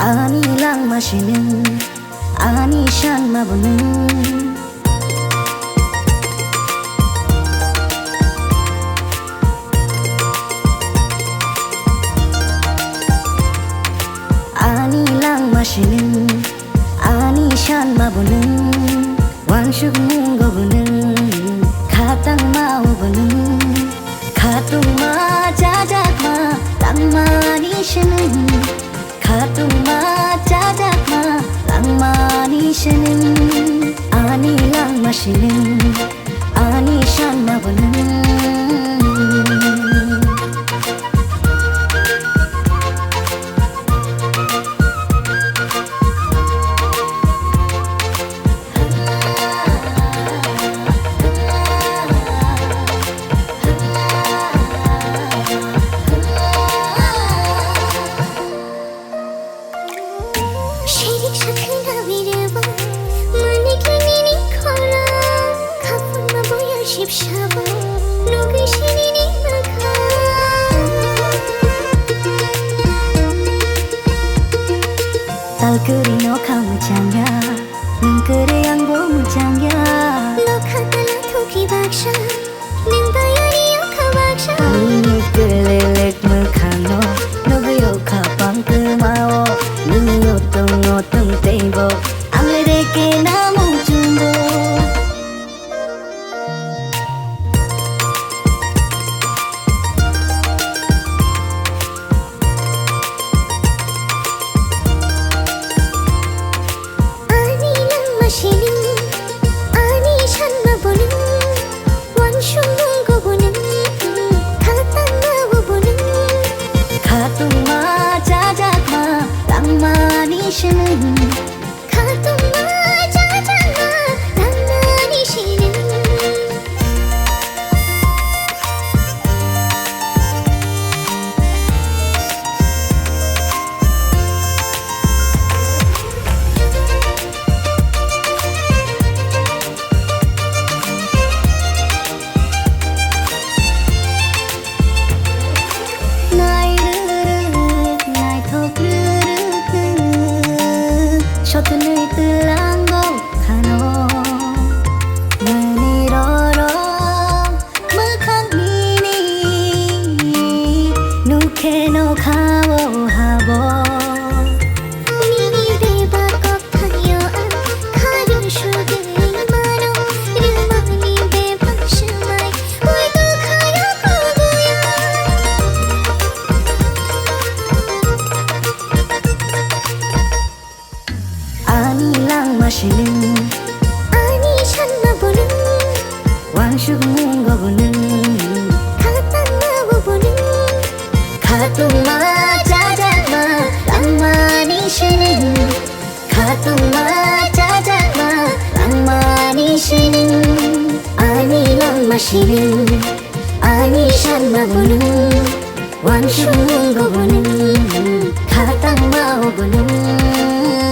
아니랑 마시는 아니 샷 마보는 아니랑 마시는 아니 샷 마보는 왕숙 뭉거보는 가딱 마오보는 가뚱마 자작마 낭만이시는 가뚱마 자작마 낭만이시는 아니랑 마시는 아니 샷 마보는 Şerik şakına bir bak Mırnıklarını kora Kapılma boya şipşaba Nugu şirini baka Talkuri no kamuchanga Nungkuri ang bumuchanga Lokatala toki baksha Ningbayari yoka baksha Nungkurilik mukhango Nuguyo kapang kumao Nunyo tungo tung tebo Amereke namu jumbo Anilang maşinin Ani şanma bunun Wanşung mungo bunun Katanga bunun 가뚱마 자작마 낭만이시는 가tum마 자장마 낭만이시는 셔튼을 뜰랑고 가노 문이러러 무강미니 누케노 가오하보 미니 대박업 타요안 가령 슈그이 마노 르마니 대박 슈마이 우이도 가요 고구야 아니랑 마시는 아니 샷나 보는 왕숙 뭉거보는 가땅나 보는 가뚱마 자작마 낭만이시는 가뚱마 자작마 낭만이시는 아니랑 마시는 아니 샷 마보는 왕숙 뭉거보는 가땅마 오보는